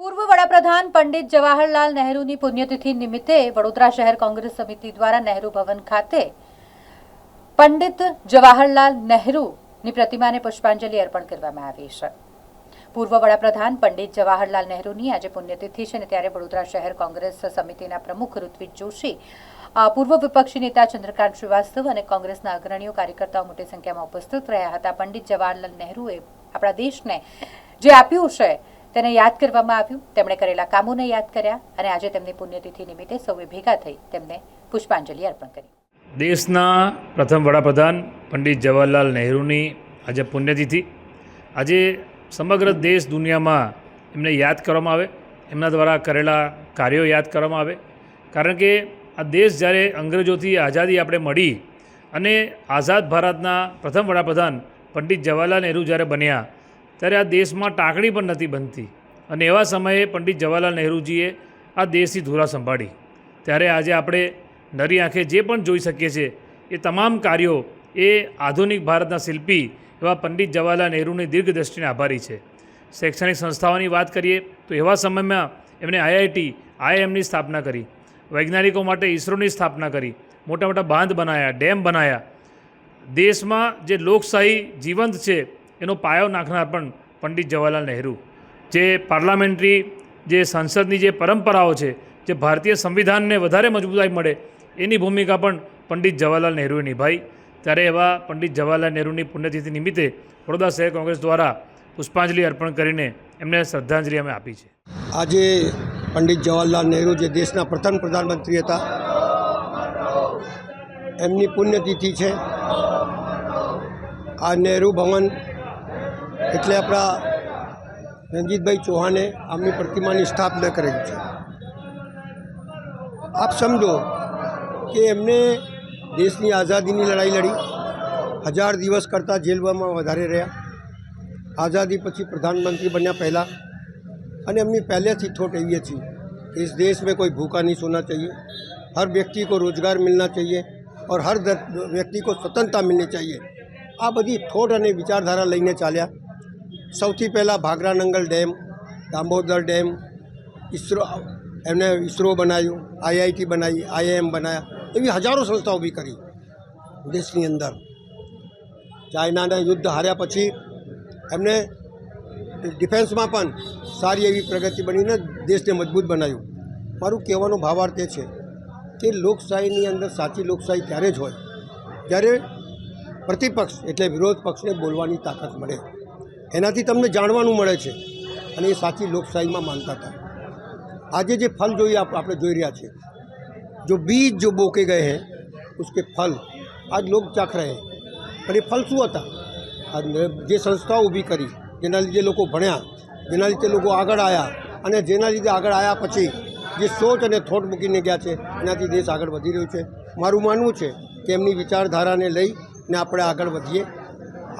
પૂર્વ વડાપ્રધાન પંડિત જવાહરલાલ નહેરુની પુણ્યતિથિ નિમિત્તે વડોદરા શહેર કોંગ્રેસ સમિતિ દ્વારા નહેરુ ભવન ખાતે પંડિત જવાહરલાલ નહેરુની પ્રતિમાને પુષ્પાંજલિ અર્પણ કરવામાં આવી છે। પૂર્વ વડાપ્રધાન પંડિત જવાહરલાલ નહેરુની આજે પુણ્યતિથિ છે અને ત્યારે વડોદરા શહેર કોંગ્રેસ સમિતિના પ્રમુખ ઋત્વિજ જોશી, પૂર્વ વિપક્ષી નેતા ચંદ્રકાંત શ્રીવાસ્તવ અને કોંગ્રેસના અગ્રણીઓ કાર્યકર્તાઓ મોટી સંખ્યામાં ઉપસ્થિત રહ્યા હતા। પંડિત જવાહરલાલ નહેરુએ આપણા દેશને જે આપ્યું છે તેને યાદ કરવામાં આવ્યું, તેમણે કરેલા કામોને યાદ કર્યા અને આજે તેમની પુણ્યતિથિ નિમિત્તે સૌએ ભેગા થઈ તેમને પુષ્પાંજલિ અર્પણ કરી। દેશના પ્રથમ વડાપ્રધાન પંડિત જવાહરલાલ નહેરુની આજે પુણ્યતિથિ, આજે સમગ્ર દેશ દુનિયામાં એમને યાદ કરવામાં આવે, એમના દ્વારા કરેલા કાર્યો યાદ કરવામાં આવે। કારણ કે આ દેશ જ્યારે અંગ્રેજોથી આઝાદી આપણે મળી અને આઝાદ ભારતના પ્રથમ વડાપ્રધાન પંડિત જવાહરલાલ નહેરુ જ્યારે બન્યા ત્યારે આ દેશમાં ટાંકણી પણ નથી બનતી અને એવા સમયે પંડિત જવાહરલાલ નહેરુજીએ આ દેશની ધુરા સંભાળી। ત્યારે આજે આપણે નરી આંખે જે પણ જોઈ શકીએ છીએ એ તમામ કાર્યો એ આધુનિક ભારતના શિલ્પી એવા પંડિત જવાહરલાલ નહેરુની દીર્ઘદ્રષ્ટિને આભારી છે। શૈક્ષણિક સંસ્થાઓની વાત કરીએ તો એવા સમયમાં એમણે આઈઆઈટી, આઈઆઈએમની સ્થાપના કરી, વૈજ્ઞાનિકો માટે ઇસરોની સ્થાપના કરી, મોટા મોટા બાંધ બનાવ્યા, ડેમ બનાવ્યા। દેશમાં જે લોકશાહી જીવંત છે એનો પાયો નાખનાર પણ પંડિત જવાહરલાલ નહેરુ, જે પાર્લામેન્ટરી જે સંસદની જે પરંપરાઓ છે, જે ભારતીય સંવિધાનને વધારે મજબૂતાઈ મળે એની ભૂમિકા પણ પંડિત જવાહરલાલ નહેરુએ નિભાઈ। ત્યારે એવા પંડિત જવાહરલાલ નહેરુની પુણ્યતિથિ નિમિત્તે વડોદરા શહેર કોંગ્રેસ દ્વારા પુષ્પાંજલિ અર્પણ કરીને એમને શ્રદ્ધાંજલિ અમે આપી છે। આજે પંડિત જવાહરલાલ નહેરુ જે દેશના પ્રથમ પ્રધાનમંત્રી હતા એમની પુણ્યતિથિ છે। આ નહેરુ ભવન એટલે આપણા રણજીતભાઈ ચૌહાણે આમની પ્રતિમાની સ્થાપના કરેલી છે। આપ સમજો કે એમને દેશની આઝાદીની લડાઈ લડી, 1000 દિવસ કરતાં જેલમાં વધારે રહ્યા, આઝાદી પછી પ્રધાનમંત્રી બન્યા પહેલાં, અને એમની પહેલેથી થોટ એવી હતી कि इस देश में कोई भूखा नहीं सोना चाहिए, हर व्यक्ति को रोजगार मिलना चाहिए और हर व्यक्ति को स्वतंत्रता मिलनी चाहिए। आ बधी थोट अने विचारधारा लईने चाल्या। सौथी पहला भागरा नंगल डेम, दामोदर डेम, इसरो बनाव्યું, आईआईटी बनाई, आईआईएम बनाया, एवी हजारों संस्थाओं भी करी देशनी अंदर। चाइनाना युद्ध हार्या पछी एमने डिफेन्समां पण सारी एवी प्रगति बनीने देशने मजबूत बनाव्યું। मारुं कहेवानो भावार्थ ए छे कि लोकशाहीनी अंदर साची लोकशाही त्यारे ज होय ज्यारे प्रतिपक्ष एटले विरोध पक्षने बोलवानी ताकत मळे, एनाथी तमने जाणवानुं मळे छे अने ए साची लोकशाहीमां मानता था। आजे जे फल जोईए आपणे जोई रह्या छे, जो बीज जो बोके गए हैं उसके फल आज लोग चाख रहे हैं। पर ए फल शुं हता? जे संस्थाओं ऊभी करी, जेना लीधे लोको भण्या, जेना लीधे लोको आगळ आया अने जेना लीधे आगळ आया पछी जे सोच अने थोट मूकीने गया छे एनाथी देश आगळ वधी रह्यो छे। मारुं मानवुं छे के एमनी विचारधाराने लईने आपणे आगळ वधीए।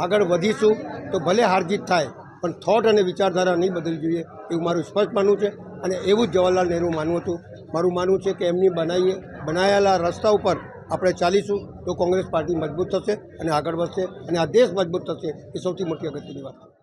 आगळ वधीशुं तो भले हार जीत थाय पण थोट अने विचारधारा नहीं बदलवी जोईए एवुं मारुं स्पष्ट मानवुं छे। अने एवुं ज जवाहरलाल नहेरु मानवुं हतुं। मारुं मानवुं छे के एमनी बनायेला रस्ता उपर આપણે ચાલીશું તો કોંગ્રેસ પાર્ટી મજબૂત થશે અને આગળ વધશે અને આ દેશ મજબૂત થશે, એ સૌથી મોટી અગત્યની વાત છે।